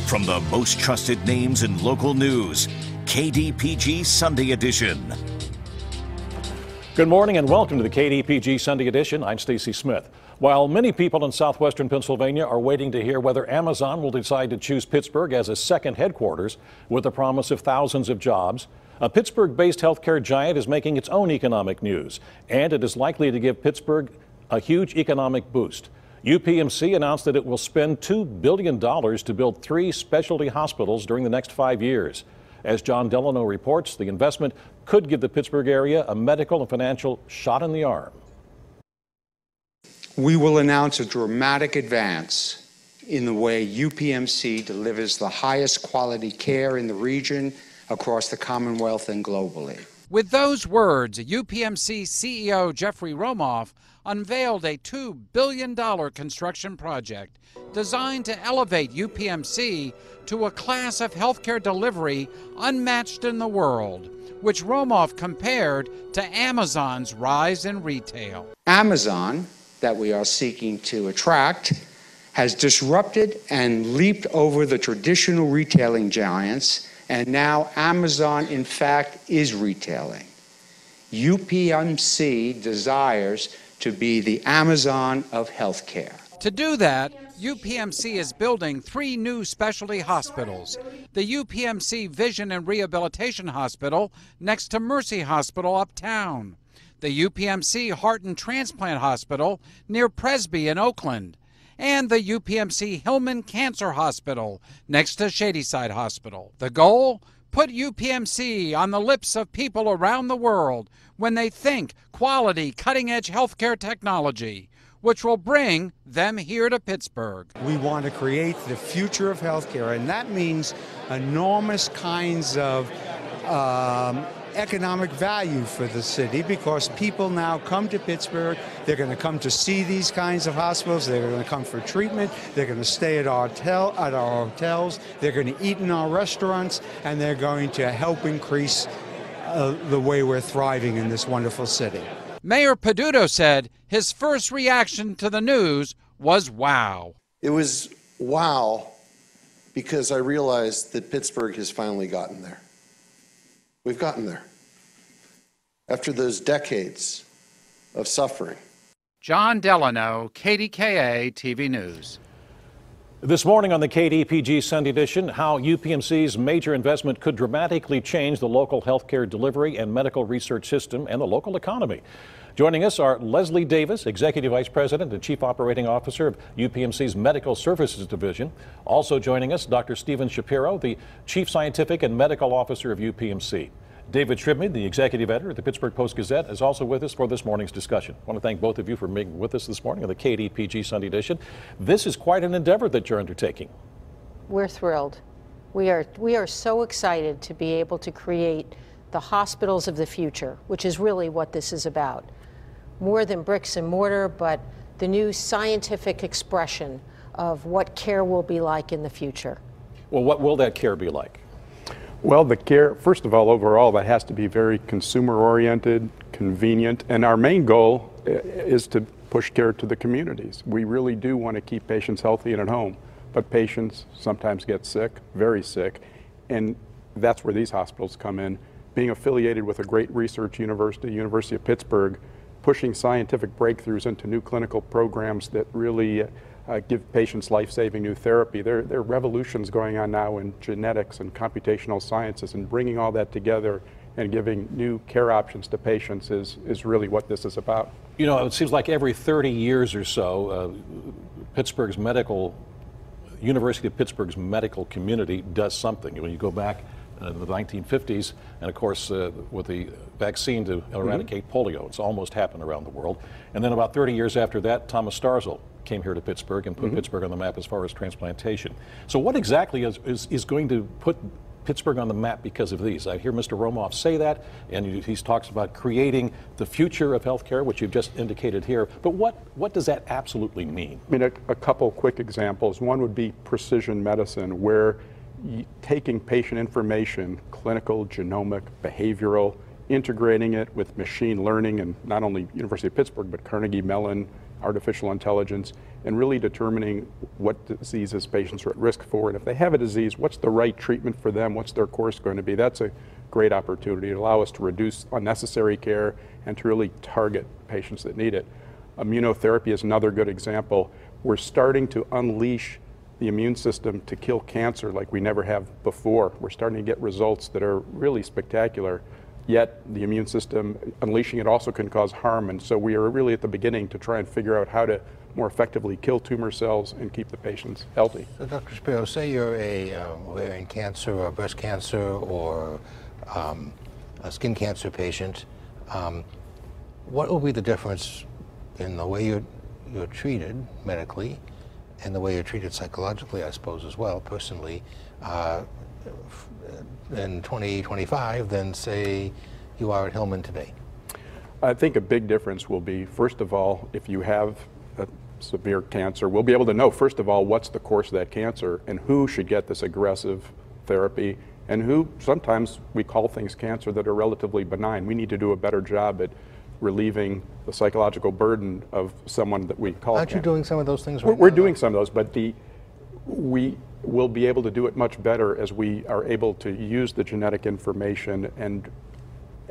From the most trusted names in local news, KDPG Sunday Edition. Good morning and welcome to the KDPG Sunday Edition. I'm Stacy Smith. While many people in southwestern Pennsylvania are waiting to hear whether Amazon will decide to choose Pittsburgh as a second headquarters with the promise of thousands of jobs, a Pittsburgh-based healthcare giant is making its own economic news, and it is likely to give Pittsburgh a huge economic boost. UPMC announced that it will spend $2 billion to build 3 specialty hospitals during the next 5 years. As John Delano reports, the investment could give the Pittsburgh area a medical and financial shot in the arm. We will announce a dramatic advance in the way UPMC delivers the highest quality care in the region, across the Commonwealth and globally. With those words, UPMC CEO Jeffrey Romoff unveiled a $2 billion construction project designed to elevate UPMC to a class of healthcare delivery unmatched in the world, which Romoff compared to Amazon's rise in retail. Amazon, that we are seeking to attract, has disrupted and leaped over the traditional retailing giants, and now Amazon, in fact, is retailing. UPMC desires to be the Amazon of healthcare. To do that, UPMC is building 3 new specialty hospitals. The UPMC Vision and Rehabilitation Hospital next to Mercy Hospital uptown. The UPMC Heart and Transplant Hospital near Presby in Oakland. And the UPMC Hillman Cancer Hospital next to Shadyside Hospital. The goal? Put UPMC on the lips of people around the world when they think quality, cutting-edge healthcare technology, which will bring them here to Pittsburgh. We want to create the future of healthcare, and that means enormous kinds of economic value for the city, because people now come to Pittsburgh. They're going to come to see these kinds of hospitals. They're going to come for treatment. They're going to stay at our hotels. They're going to eat in our restaurants, and they're going to help increase the way we're thriving in this wonderful city. Mayor Peduto said his first reaction to the news was wow. It was wow, because I realized that Pittsburgh has finally gotten there. We've gotten there after those decades of suffering. John Delano, KDKA-TV News. This morning on the KDPG Sunday Edition, how UPMC's major investment could dramatically change the local healthcare delivery and medical research system and the local economy. Joining us are Leslie Davis, Executive Vice President and Chief Operating Officer of UPMC's Medical Services Division. Also joining us, Dr. Stephen Shapiro, the Chief Scientific and Medical Officer of UPMC. David Shribney, the Executive Editor of the Pittsburgh Post-Gazette, is also with us for this morning's discussion. I want to thank both of you for being with us this morning on the KDPG Sunday Edition. This is quite an endeavor that you're undertaking. We're thrilled. We are so excited to be able to create the hospitals of the future, which is really what this is about. More than bricks and mortar, but the new scientific expression of what care will be like in the future. Well, what will that care be like? Well, the care, first of all, overall, that has to be very consumer-oriented, convenient, and our main goal is to push care to the communities. We really do want to keep patients healthy and at home, but patients sometimes get sick, very sick, and that's where these hospitals come in. Being affiliated with a great research university, University of Pittsburgh, pushing scientific breakthroughs into new clinical programs that really give patients life-saving new therapy. There are revolutions going on now in genetics and computational sciences, and bringing all that together and giving new care options to patients is really what this is about. You know, it seems like every 30 years or so, University of Pittsburgh's medical community does something. When you go back in the 1950s, and of course with the vaccine to eradicate polio, it's almost happened around the world. And then about 30 years after that, Thomas Starzl came here to Pittsburgh and put Pittsburgh on the map as far as transplantation. So what exactly is going to put Pittsburgh on the map because of these? I hear Mr. Romoff say that, and he talks about creating the future of healthcare, which you've just indicated here. But what does that absolutely mean? I mean, a couple quick examples. One would be precision medicine, where taking patient information, clinical, genomic, behavioral, integrating it with machine learning, and not only University of Pittsburgh, but Carnegie Mellon, artificial intelligence, and really determining what diseases patients are at risk for. And if they have a disease, what's the right treatment for them? What's their course going to be? That's a great opportunity to allow us to reduce unnecessary care and to really target patients that need it. Immunotherapy is another good example. We're starting to unleash the immune system to kill cancer like we never have before. We're starting to get results that are really spectacular, yet the immune system, unleashing it also can cause harm, and so we are really at the beginning to try and figure out how to more effectively kill tumor cells and keep the patients healthy. So Dr. Shapiro, say you're a ovarian cancer or breast cancer or a skin cancer patient. What will be the difference in the way you're treated medically and the way you're treated psychologically, I suppose, as well, personally, in 2025 than, say, you are at Hillman today? I think a big difference will be, first of all, if you have a severe cancer, we'll be able to know, first of all, what's the course of that cancer and who should get this aggressive therapy and who, sometimes we call things cancer that are relatively benign. We need to do a better job at relieving the psychological burden of someone that we call Aren't cancer. you doing some of those things right now? We're doing some of those, but we will be able to do it much better as we are able to use the genetic information and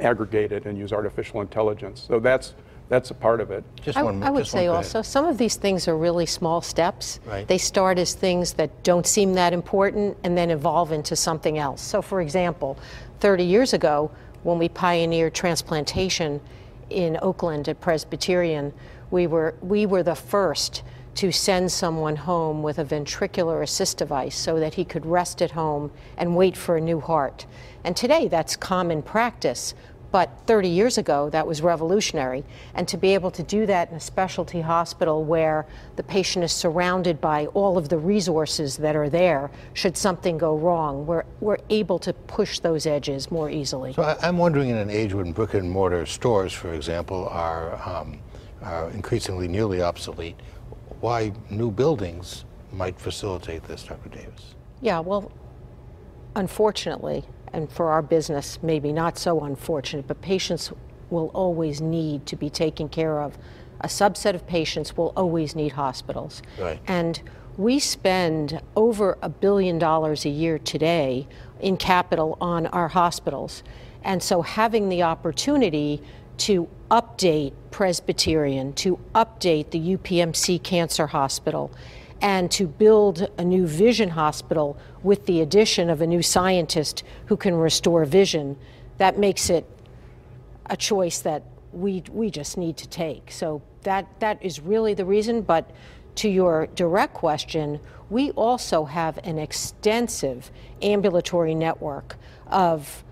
aggregate it and use artificial intelligence. So that's a part of it. I would say also, some of these things are really small steps. Right. They start as things that don't seem that important and then evolve into something else. So for example, 30 years ago, when we pioneered transplantation in Oakland at Presbyterian, we were the first to send someone home with a ventricular assist device so that he could rest at home and wait for a new heart. And today that's common practice, but 30 years ago that was revolutionary. And to be able to do that in a specialty hospital where the patient is surrounded by all of the resources that are there should something go wrong, we're able to push those edges more easily. So I'm wondering, in an age when brick and mortar stores, for example, are increasingly nearly obsolete, why new buildings might facilitate this, Dr. Davis? Yeah, well, unfortunately, and for our business, maybe not so unfortunate, but patients will always need to be taken care of. A subset of patients will always need hospitals. Right. And we spend over $1 billion a year today in capital on our hospitals. And so having the opportunity to update Presbyterian, to update the UPMC Cancer Hospital, and to build a new vision hospital with the addition of a new scientist who can restore vision, that makes it a choice that we just need to take. So that is really the reason. But to your direct question, we also have an extensive ambulatory network of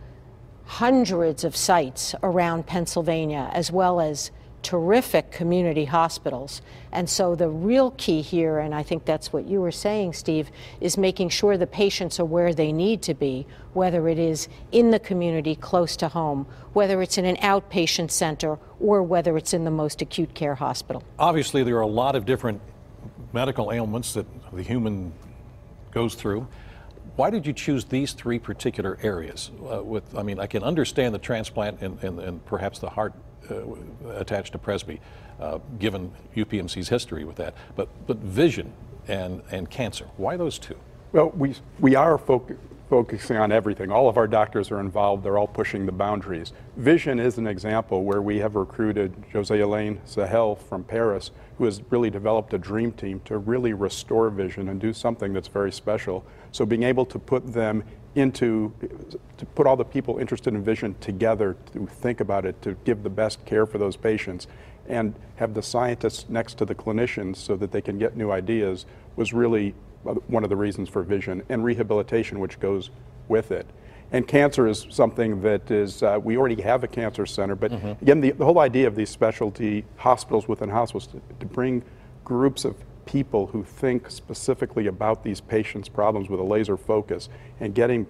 hundreds of sites around Pennsylvania, as well as terrific community hospitals. And so the real key here, and I think that's what you were saying, Steve, is making sure the patients are where they need to be, whether it is in the community close to home, whether it's in an outpatient center, or whether it's in the most acute care hospital. Obviously, there are a lot of different medical ailments that the human goes through. Why did you choose these three particular areas? I mean, I can understand the transplant and perhaps the heart attached to Presby, given UPMC's history with that, but vision and cancer, why those two? Well, we are focusing on everything. All of our doctors are involved. They're all pushing the boundaries. Vision is an example where we have recruited José-Alain Sahel from Paris, who has really developed a dream team to really restore vision and do something that's very special. So being able to put them to put all the people interested in vision together to think about it, to give the best care for those patients, and have the scientists next to the clinicians so that they can get new ideas, was really one of the reasons for vision, and rehabilitation, which goes with it. And cancer is something that is, we already have a cancer center, but again, the whole idea of these specialty hospitals within hospitals to bring groups of people who think specifically about these patients' problems with a laser focus and getting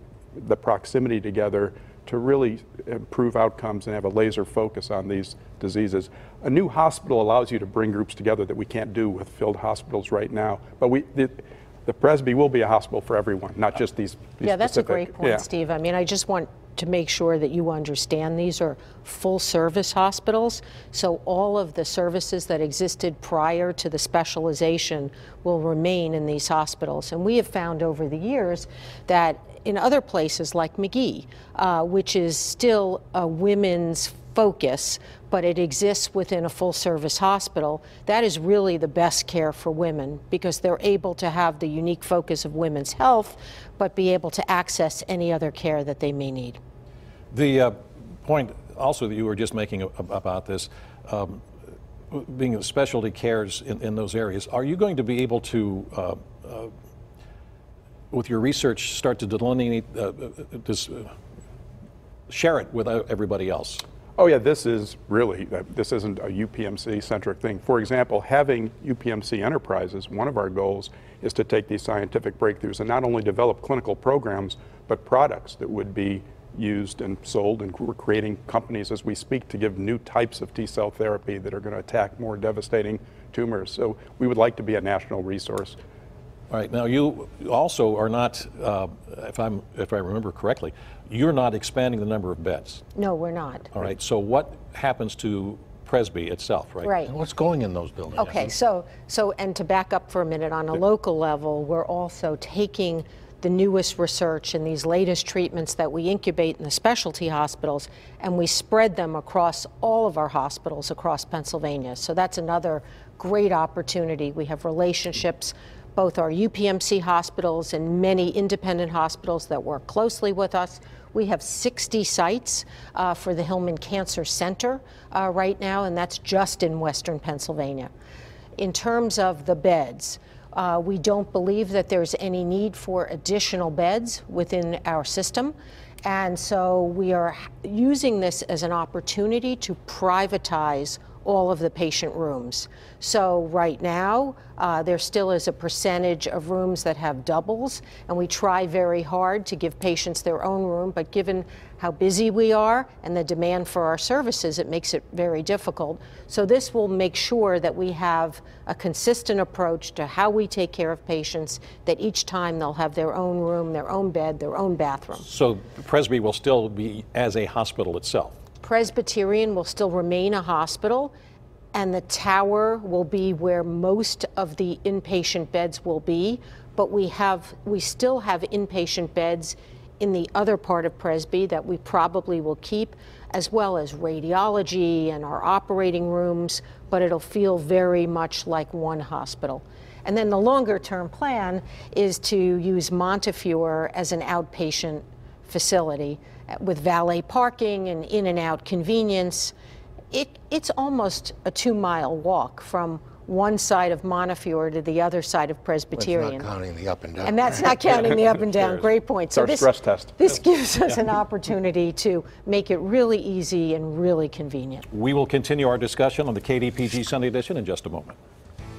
the proximity together to really improve outcomes and have a laser focus on these diseases. A new hospital allows you to bring groups together that we can't do with filled hospitals right now. But the Presby will be a hospital for everyone, not just these Yeah, that's a specific, great point, yeah. Steve. I mean, I just want to make sure that you understand these are full service hospitals. So all of the services that existed prior to the specialization will remain in these hospitals. And we have found over the years that in other places like McGee, which is still a women's focus, but it exists within a full service hospital, that is really the best care for women because they're able to have the unique focus of women's health, but be able to access any other care that they may need. The point also that you were just making about this, being specialty cares in those areas, are you going to be able to, with your research, start to delineate, share it with everybody else? Oh yeah, this is really, this isn't a UPMC-centric thing. For example, having UPMC enterprises, one of our goals is to take these scientific breakthroughs and not only develop clinical programs, but products that would be used and sold, and we're creating companies as we speak to give new types of T-cell therapy that are going to attack more devastating tumors. So we would like to be a national resource. All right, now you also are not, if I remember correctly, you're not expanding the number of beds. No, we're not. All right, so what happens to Presby itself, right? Right. And what's going in those buildings? Okay, so and to back up for a minute, on a local level, we're also taking the newest research and these latest treatments that we incubate in the specialty hospitals, and we spread them across all of our hospitals across Pennsylvania. So that's another great opportunity. We have relationships, both our UPMC hospitals and many independent hospitals that work closely with us. We have 60 sites for the Hillman Cancer Center right now, and that's just in Western Pennsylvania. In terms of the beds, we don't believe that there's any need for additional beds within our system. And so we are using this as an opportunity to privatize all of the patient rooms. So right now, there still is a percentage of rooms that have doubles, and we try very hard to give patients their own room, but given how busy we are and the demand for our services, it makes it very difficult. So this will make sure that we have a consistent approach to how we take care of patients, that each time they'll have their own room, their own bed, their own bathroom. So Presby will still be as a hospital itself? Presbyterian will still remain a hospital, and the tower will be where most of the inpatient beds will be, but we still have inpatient beds in the other part of Presby that we probably will keep, as well as radiology and our operating rooms, but it'll feel very much like one hospital. And then the longer term plan is to use Montefiore as an outpatient facility with valet parking and in and out convenience. It's almost a 2-mile walk from one side of Montefiore to the other side of Presbyterian. That's not counting the up and down. And that's not counting the up and down. Great point. It's our stress test. This gives us an opportunity to make it really easy and really convenient. We will continue our discussion on the KDPG Sunday Edition in just a moment.